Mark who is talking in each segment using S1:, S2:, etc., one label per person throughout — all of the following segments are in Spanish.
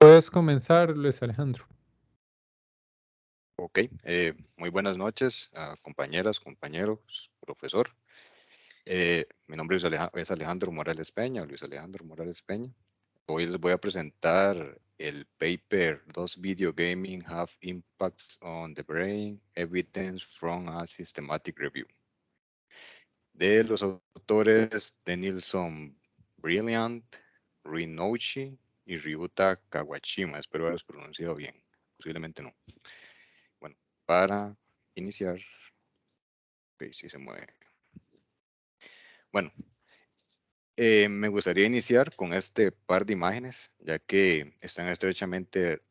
S1: Puedes comenzar, Luis Alejandro.
S2: Ok, muy buenas noches a compañeras, compañeros, profesor. Mi nombre es Alejandro Morales Peña, Luis Alejandro Morales Peña. Hoy les voy a presentar el paper "Does Video Gaming Have Impacts on the Brain? Evidence from a Systematic Review", de los autores Denilson Brilliant, Rinouchi y Ryuta Kawashima. Espero haberlos pronunciado bien, posiblemente no. Bueno, para iniciar, ok, sí se mueve. Bueno, me gustaría iniciar con este par de imágenes, ya que están estrechamente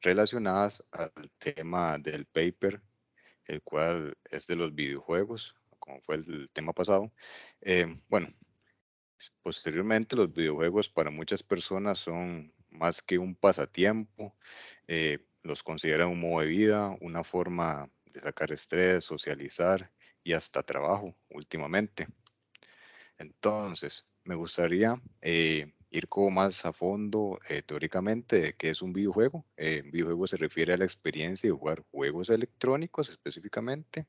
S2: relacionadas al tema del paper, el cual es de los videojuegos, como fue el tema pasado. Bueno, posteriormente los videojuegos para muchas personas son más que un pasatiempo, los consideran un modo de vida, una forma de sacar estrés, socializar y hasta trabajo últimamente. Entonces, me gustaría ir como más a fondo teóricamente de qué es un videojuego. Un videojuego se refiere a la experiencia de jugar juegos electrónicos específicamente.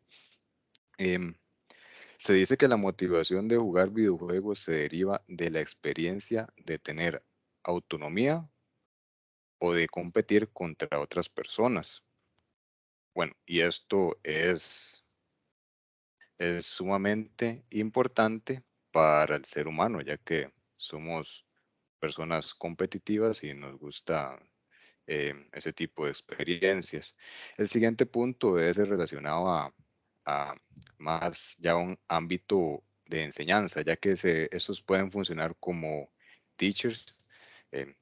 S2: Em, Se dice que la motivación de jugar videojuegos se deriva de la experiencia de tener autonomía o de competir contra otras personas. Bueno, y esto es sumamente importante para el ser humano, ya que somos personas competitivas y nos gusta ese tipo de experiencias. El siguiente punto es relacionado a más ya un ámbito de enseñanza, ya que estos pueden funcionar como teachers,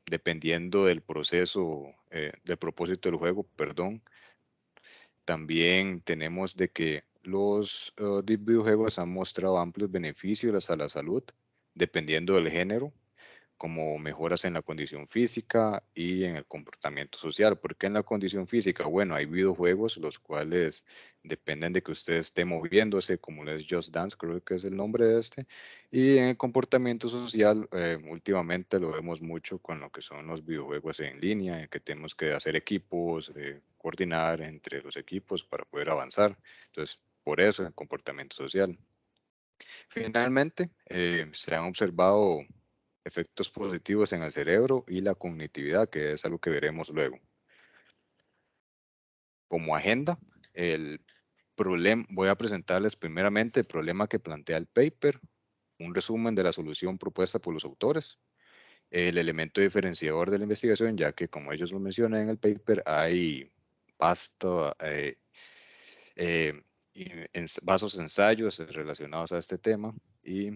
S2: dependiendo del proceso, del propósito del juego, perdón. También tenemos de que los videojuegos han mostrado amplios beneficios a la salud, dependiendo del género, como mejoras en la condición física y en el comportamiento social. ¿Por qué en la condición física? Bueno, hay videojuegos los cuales dependen de que usted esté moviéndose, como es Just Dance, creo que es el nombre de este. Y en el comportamiento social, últimamente lo vemos mucho con lo que son los videojuegos en línea, en que tenemos que hacer equipos, coordinar entre los equipos para poder avanzar. Entonces, por eso el comportamiento social. Finalmente, se han observado efectos positivos en el cerebro y la cognitividad, que es algo que veremos luego. Como agenda, voy a presentarles primeramente el problema que plantea el paper, un resumen de la solución propuesta por los autores, el elemento diferenciador de la investigación, ya que como ellos lo mencionan en el paper, hay vasto, eh, vasos ensayos relacionados a este tema, y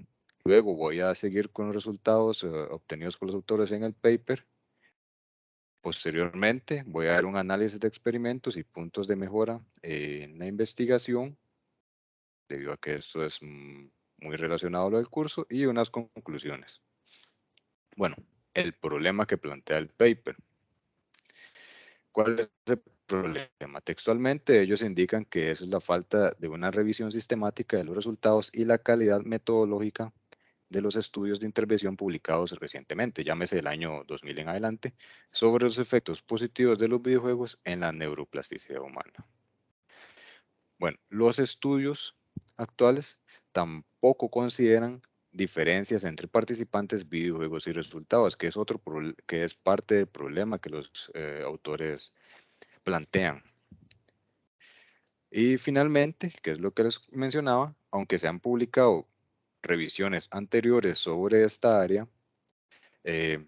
S2: luego voy a seguir con los resultados obtenidos por los autores en el paper. Posteriormente, voy a dar un análisis de experimentos y puntos de mejora en la investigación, debido a que esto es muy relacionado a lo del curso, y unas conclusiones. Bueno, el problema que plantea el paper. ¿Cuál es el problema? Textualmente, ellos indican que es la falta de una revisión sistemática de los resultados y la calidad metodológica de los estudios de intervención publicados recientemente, llámese del año 2000 en adelante, sobre los efectos positivos de los videojuegos en la neuroplasticidad humana. Bueno, los estudios actuales tampoco consideran diferencias entre participantes, videojuegos y resultados, que es que es parte del problema que los autores plantean. Y finalmente, que es lo que les mencionaba, aunque se han publicado revisiones anteriores sobre esta área, eh,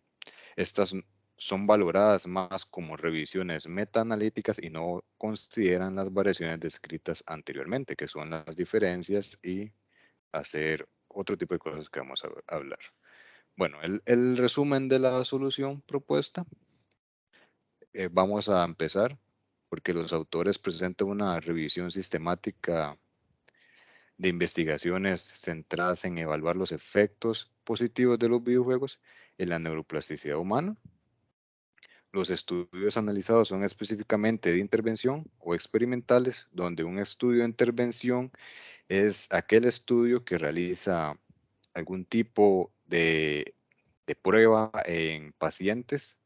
S2: estas son valoradas más como revisiones metaanalíticas y no consideran las variaciones descritas anteriormente, que son las diferencias y hacer otro tipo de cosas que vamos a hablar. Bueno, el resumen de la solución propuesta, vamos a empezar porque los autores presentan una revisión sistemática de investigaciones centradas en evaluar los efectos positivos de los videojuegos en la neuroplasticidad humana. Los estudios analizados son específicamente de intervención o experimentales, donde un estudio de intervención es aquel estudio que realiza algún tipo de prueba en pacientes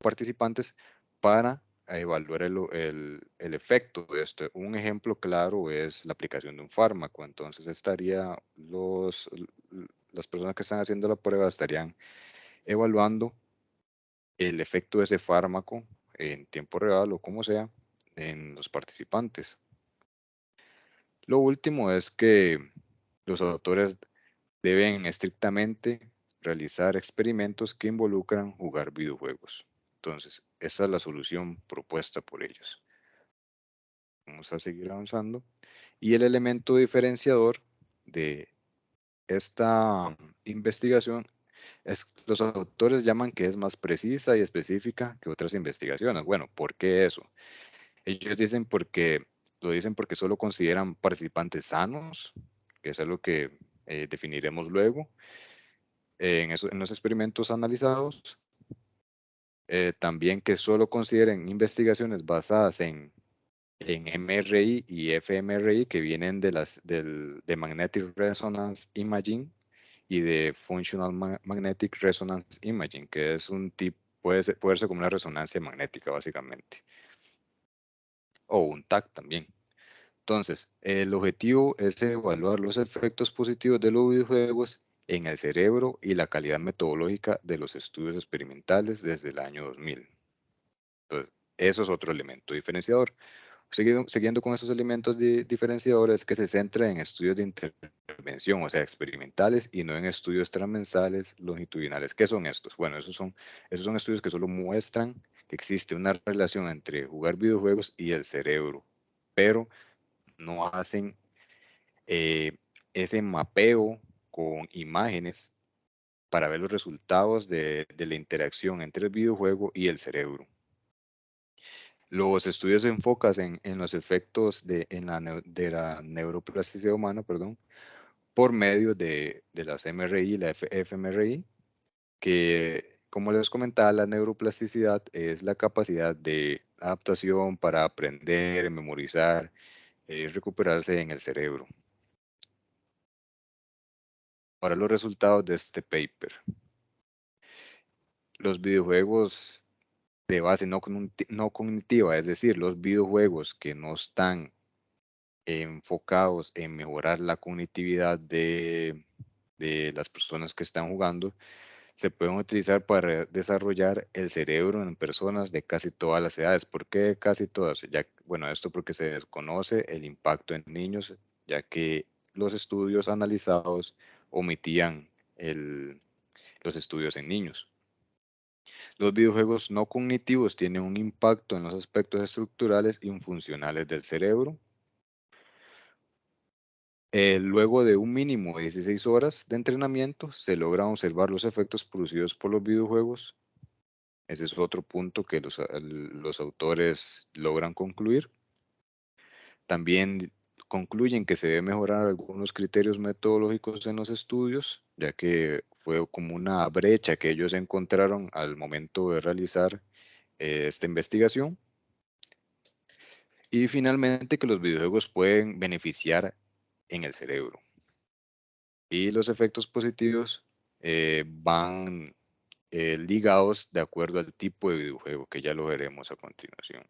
S2: participantes para evaluar el efecto de esto. Un ejemplo claro es la aplicación de un fármaco. Entonces las personas que están haciendo la prueba estarían evaluando el efecto de ese fármaco en tiempo real o como sea en los participantes. Lo último es que los autores deben estrictamente realizar experimentos que involucran jugar videojuegos. Entonces, esa es la solución propuesta por ellos. Vamos a seguir avanzando. Y el elemento diferenciador de esta investigación es, los autores llaman que es más precisa y específica que otras investigaciones. Bueno, ¿por qué eso? Ellos lo dicen porque solo consideran participantes sanos, que es algo que definiremos luego, en los experimentos analizados. También que solo consideren investigaciones basadas en MRI y fMRI que vienen de Magnetic Resonance Imaging y de Functional Magnetic Resonance Imaging, que es un tipo, puede ser como una resonancia magnética básicamente, o un TAC también. Entonces, el objetivo es evaluar los efectos positivos de los videojuegos en el cerebro y la calidad metodológica de los estudios experimentales desde el año 2000. Entonces, eso es otro elemento diferenciador. Siguiendo con esos elementos diferenciadores que se centra en estudios de intervención, o sea, experimentales y no en estudios transmensales longitudinales. ¿Qué son estos? Bueno, esos son estudios que solo muestran que existe una relación entre jugar videojuegos y el cerebro, pero no hacen eh, ese mapeo con imágenes para ver los resultados de la interacción entre el videojuego y el cerebro. Los estudios se enfocan en los efectos de la neuroplasticidad humana, perdón, por medio de las MRI y la fMRI, que, como les comentaba, la neuroplasticidad es la capacidad de adaptación para aprender, memorizar y recuperarse en el cerebro. Ahora los resultados de este paper. Los videojuegos de base no cognitiva, es decir, los videojuegos que no están enfocados en mejorar la cognitividad de las personas que están jugando, se pueden utilizar para desarrollar el cerebro en personas de casi todas las edades. ¿Por qué casi todas? Bueno, esto porque se desconoce el impacto en niños, ya que los estudios analizados omitían los estudios en niños. Los videojuegos no cognitivos tienen un impacto en los aspectos estructurales y funcionales del cerebro. Luego de un mínimo de 16 horas de entrenamiento, se logran observar los efectos producidos por los videojuegos. Ese es otro punto que los autores logran concluir. También concluyen que se debe mejorar algunos criterios metodológicos en los estudios, ya que fue como una brecha que ellos encontraron al momento de realizar esta investigación. Y finalmente que los videojuegos pueden beneficiar en el cerebro. Y los efectos positivos van ligados de acuerdo al tipo de videojuego, que ya lo veremos a continuación.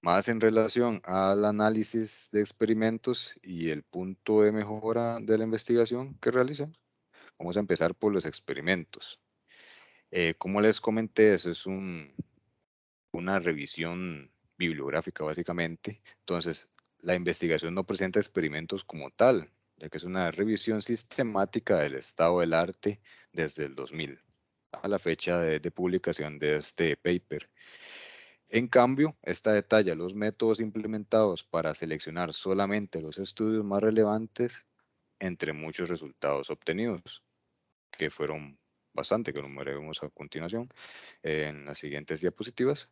S2: Más en relación al análisis de experimentos y el punto de mejora de la investigación que realizan, vamos a empezar por los experimentos. Como les comenté, eso es una revisión bibliográfica básicamente. Entonces, la investigación no presenta experimentos como tal, ya que es una revisión sistemática del estado del arte desde el 2000 a la fecha de publicación de este paper. En cambio, esta detalla los métodos implementados para seleccionar solamente los estudios más relevantes entre muchos resultados obtenidos, que fueron bastante, que lo veremos a continuación en las siguientes diapositivas.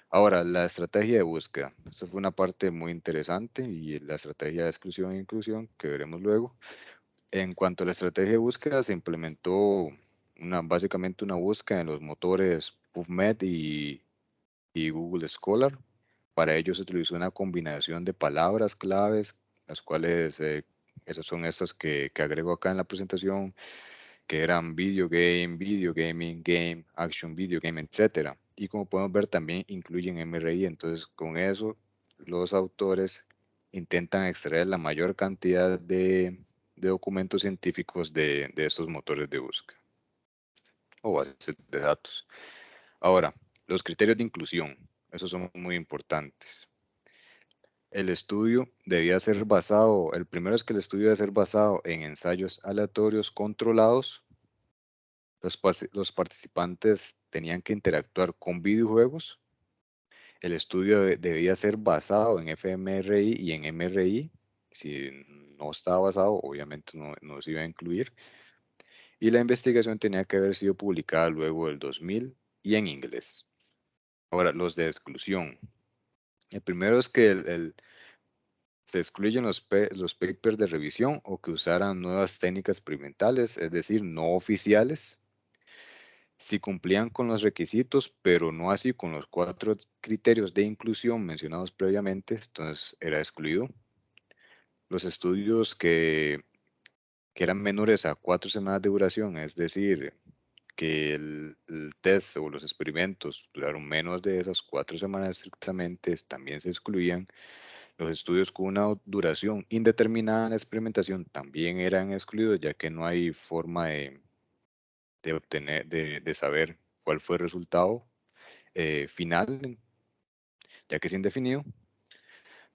S2: Ahora, la estrategia de búsqueda. Esta fue una parte muy interesante y la estrategia de exclusión e inclusión que veremos luego. En cuanto a la estrategia de búsqueda, se implementó básicamente una búsqueda en los motores PubMed y Google Scholar. Para ello se utilizó una combinación de palabras claves, las cuales esas son estas que agrego acá en la presentación, que eran video game, video gaming, game, action video game, etcétera. Y como podemos ver, también incluyen MRI. Entonces, con eso, los autores intentan extraer la mayor cantidad de documentos científicos de estos motores de búsqueda o bases de datos. Ahora, los criterios de inclusión, esos son muy importantes. El estudio debía ser basado, el primero es que el estudio debe ser basado en ensayos aleatorios controlados. Los participantes tenían que interactuar con videojuegos. El estudio debía ser basado en fMRI y en MRI. Si no estaba basado, obviamente no se iba a incluir. Y la investigación tenía que haber sido publicada luego del 2000 y en inglés. Ahora, los de exclusión. El primero es que se excluyen los papers de revisión o que usaran nuevas técnicas experimentales, es decir, no oficiales, si cumplían con los requisitos, pero no así con los 4 criterios de inclusión mencionados previamente, entonces era excluido. Los estudios que eran menores a 4 semanas de duración, es decir, que el test o los experimentos duraron menos de esas 4 semanas estrictamente, también se excluían. Los estudios con una duración indeterminada en la experimentación también eran excluidos, ya que no hay forma de obtener, de saber cuál fue el resultado final, ya que es indefinido.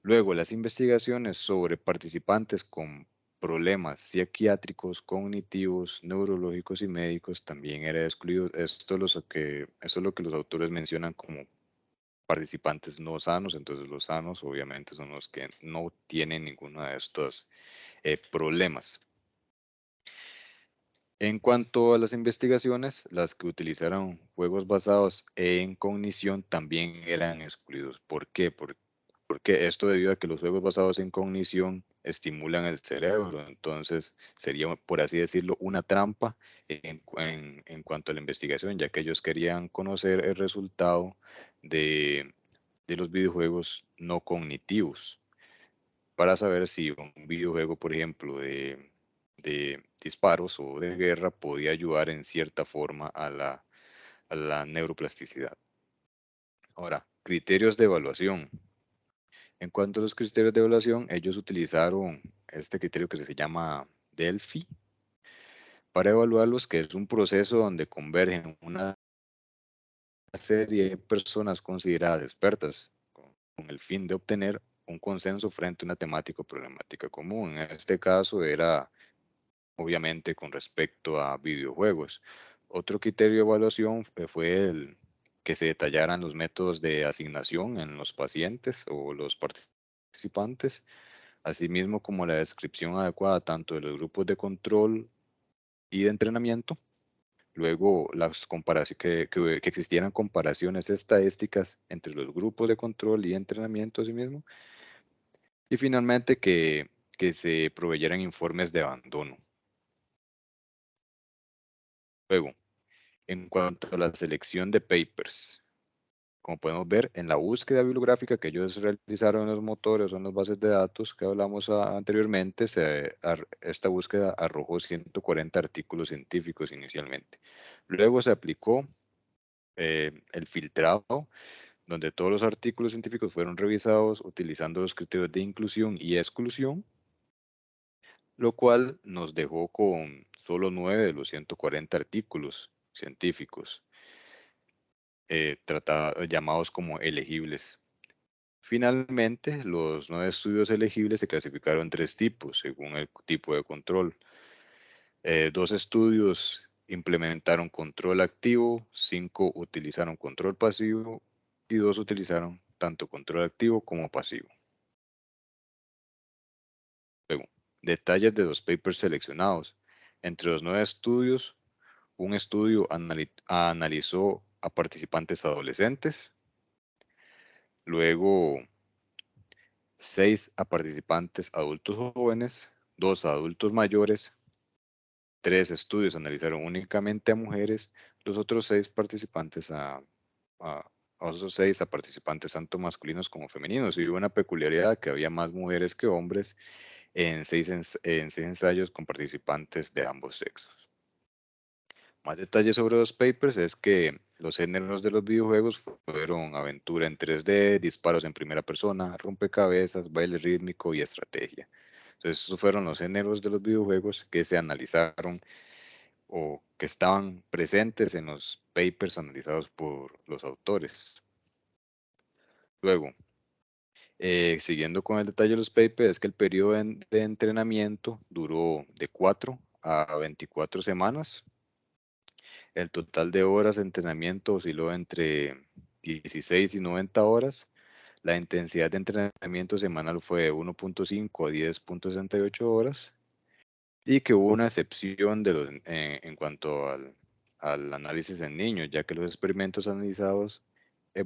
S2: Luego, las investigaciones sobre participantes con problemas psiquiátricos, cognitivos, neurológicos y médicos también era excluido. Esto es lo que los autores mencionan como participantes no sanos. Entonces, los sanos obviamente son los que no tienen ninguno de estos problemas. En cuanto a las investigaciones, las que utilizaron juegos basados en cognición también eran excluidos. ¿Por qué? Porque esto debido a que los juegos basados en cognición estimulan el cerebro. Entonces sería, por así decirlo, una trampa en cuanto a la investigación, ya que ellos querían conocer el resultado de, de los videojuegos no cognitivos para saber si un videojuego, por ejemplo, de disparos o de guerra podía ayudar en cierta forma a la neuroplasticidad. Ahora, criterios de evaluación. En cuanto a los criterios de evaluación, ellos utilizaron este criterio que se llama Delphi para evaluarlos, que es un proceso donde convergen una serie de personas consideradas expertas con el fin de obtener un consenso frente a una temática o problemática común. En este caso era obviamente con respecto a videojuegos. Otro criterio de evaluación fue el que se detallaran los métodos de asignación en los pacientes o los participantes, asimismo como la descripción adecuada tanto de los grupos de control y de entrenamiento. Luego, que existieran comparaciones estadísticas entre los grupos de control y entrenamiento asimismo. Y finalmente, que se proveyeran informes de abandono. Luego, en cuanto a la selección de papers, como podemos ver en la búsqueda bibliográfica que ellos realizaron en los motores o en las bases de datos que hablamos anteriormente, esta búsqueda arrojó 140 artículos científicos inicialmente. Luego se aplicó el filtrado, donde todos los artículos científicos fueron revisados utilizando los criterios de inclusión y exclusión, lo cual nos dejó con solo 9 de los 140 artículos científicos llamados como elegibles. Finalmente, los 9 estudios elegibles se clasificaron en 3 tipos, según el tipo de control. 2 estudios implementaron control activo, 5 utilizaron control pasivo y 2 utilizaron tanto control activo como pasivo. Luego, detalles de los papers seleccionados. Entre los 9 estudios, un estudio analizó a participantes adolescentes, luego 6 a participantes adultos jóvenes, 2 a adultos mayores, 3 estudios analizaron únicamente a mujeres, los otros 6 participantes a otros 6 a participantes tanto masculinos como femeninos. Y hubo una peculiaridad que había más mujeres que hombres en 6 ensayos con participantes de ambos sexos. Más detalles sobre los papers es que los géneros de los videojuegos fueron aventura en 3D, disparos en primera persona, rompecabezas, baile rítmico y estrategia. Entonces, esos fueron los géneros de los videojuegos que se analizaron o que estaban presentes en los papers analizados por los autores. Luego, siguiendo con el detalle de los papers, es que el periodo de entrenamiento duró de 4 a 24 semanas. El total de horas de entrenamiento osciló entre 16 y 90 horas. La intensidad de entrenamiento semanal fue de 1.5 a 10.68 horas y que hubo una excepción en cuanto al análisis en niños, ya que los experimentos analizados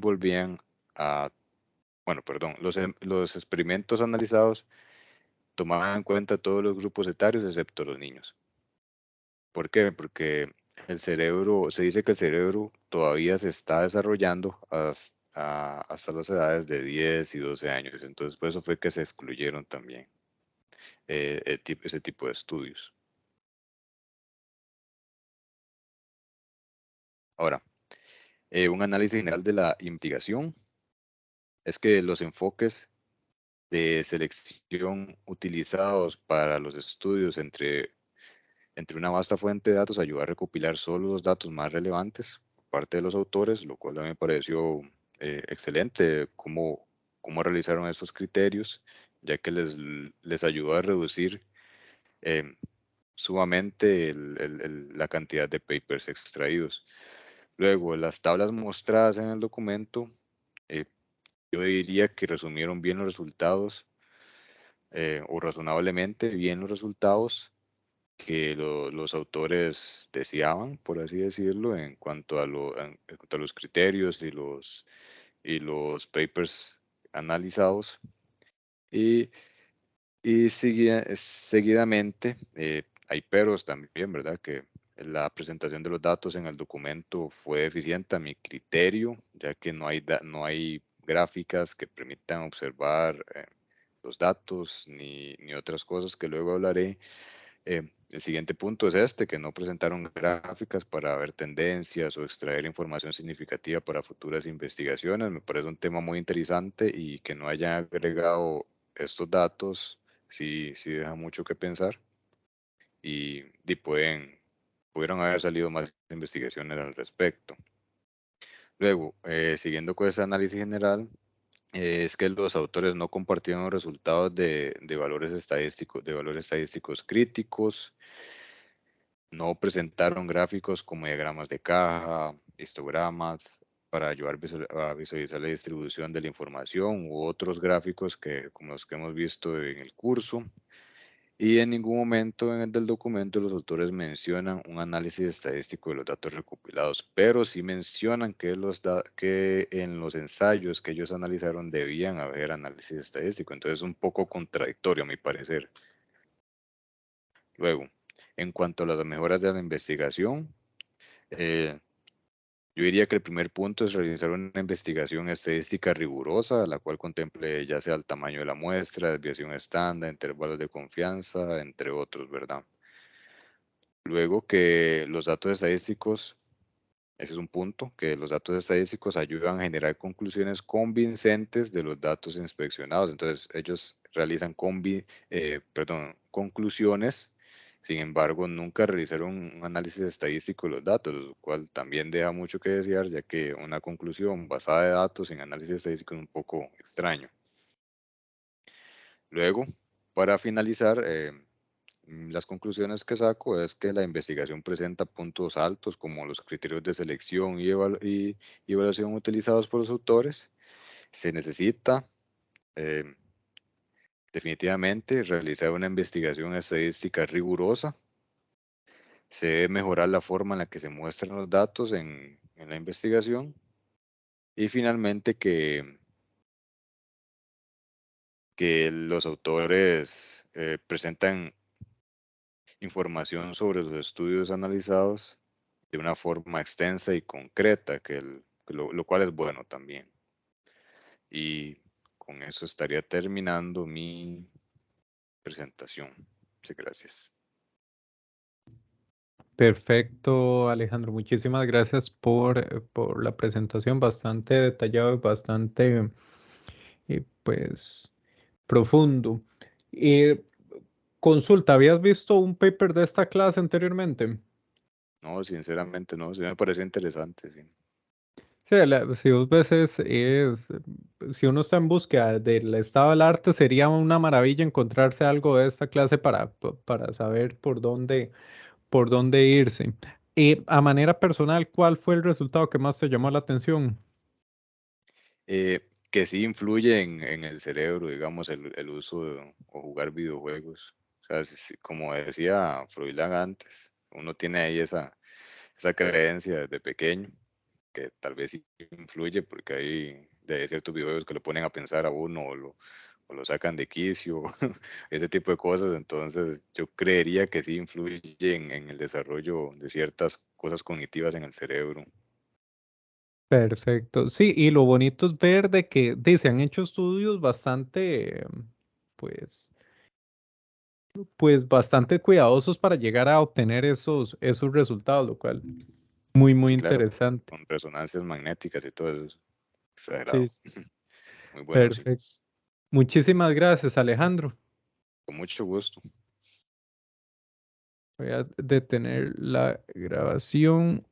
S2: volvían a, bueno, perdón, los experimentos analizados tomaban en cuenta todos los grupos etarios excepto los niños. ¿Por qué? Porque el cerebro, se dice que el cerebro todavía se está desarrollando hasta las edades de 10 y 12 años. Entonces, por eso fue que se excluyeron también ese tipo de estudios. Ahora, un análisis general de la investigación es que los enfoques de selección utilizados para los estudios entre una vasta fuente de datos ayuda a recopilar solo los datos más relevantes por parte de los autores, lo cual a mí me pareció excelente cómo realizaron esos criterios, ya que les ayudó a reducir eh, sumamente la cantidad de papers extraídos. Luego, las tablas mostradas en el documento, eh, yo diría que resumieron bien los resultados o razonablemente bien los resultados que los autores deseaban, por así decirlo, en cuanto a los criterios y los papers analizados. Y, seguidamente hay peros también, ¿verdad? Que la presentación de los datos en el documento fue eficiente a mi criterio, ya que no hay gráficas que permitan observar los datos ni otras cosas que luego hablaré. El siguiente punto es este, que no presentaron gráficas para ver tendencias o extraer información significativa para futuras investigaciones. Me parece un tema muy interesante y que no hayan agregado estos datos, sí deja mucho que pensar y pudieron haber salido más investigaciones al respecto. Luego, siguiendo con este análisis general, es que los autores no compartieron los resultados de valores estadísticos críticos. No presentaron gráficos como diagramas de caja, histogramas, para ayudar a visualizar la distribución de la información u otros gráficos como los que hemos visto en el curso. Y en ningún momento en el del documento los autores mencionan un análisis estadístico de los datos recopilados, pero sí mencionan que en los ensayos que ellos analizaron debían haber análisis estadístico. Entonces es un poco contradictorio a mi parecer. Luego, en cuanto a las mejoras de la investigación, eh, yo diría que el primer punto es realizar una investigación estadística rigurosa, la cual contemple ya sea el tamaño de la muestra, desviación estándar, intervalos de confianza, entre otros, ¿verdad? Luego que los datos estadísticos, ese es un punto, que los datos estadísticos ayudan a generar conclusiones convincentes de los datos inspeccionados. Entonces, ellos realizan conclusiones, sin embargo, nunca realizaron un análisis estadístico de los datos, lo cual también deja mucho que desear, ya que una conclusión basada de datos sin análisis estadístico es un poco extraño. Luego, para finalizar, las conclusiones que saco es que la investigación presenta puntos altos como los criterios de selección y evaluación utilizados por los autores. Se necesita eh, definitivamente realizar una investigación estadística rigurosa. Se debe mejorar la forma en la que se muestran los datos en la investigación. Y finalmente que los autores presentan información sobre los estudios analizados de una forma extensa y concreta, lo cual es bueno también. Y con eso estaría terminando mi presentación. Muchas gracias.
S1: Perfecto, Alejandro. Muchísimas gracias por la presentación, bastante detallado y bastante, pues, profundo. Eh, Consulta, ¿habías visto un paper de esta clase anteriormente?
S2: No, sinceramente no, sí me pareció interesante, sí.
S1: Sí, si vos ves si uno está en búsqueda del estado del arte, sería una maravilla encontrarse algo de esta clase para saber por dónde irse. A manera personal, ¿cuál fue el resultado que más te llamó la atención?
S2: Que sí influye en el cerebro, digamos, el uso o jugar videojuegos. O sea, como decía Froilán antes, uno tiene ahí esa creencia desde pequeño, que tal vez sí influye porque hay de ciertos videojuegos que lo ponen a pensar a uno o lo sacan de quicio, ese tipo de cosas. Entonces, yo creería que sí influye en el desarrollo de ciertas cosas cognitivas en el cerebro.
S1: Perfecto. Sí, y lo bonito es ver de que se han hecho estudios bastante, pues, pues bastante cuidadosos para llegar a obtener esos resultados, lo cual muy
S2: Sí, claro,
S1: interesante.
S2: con resonancias magnéticas y todo eso.
S1: Sí,
S2: Exagerado. Muy bueno, sí.
S1: perfecto. Muchísimas gracias, Alejandro.
S2: Con mucho gusto.
S1: Voy a detener la grabación.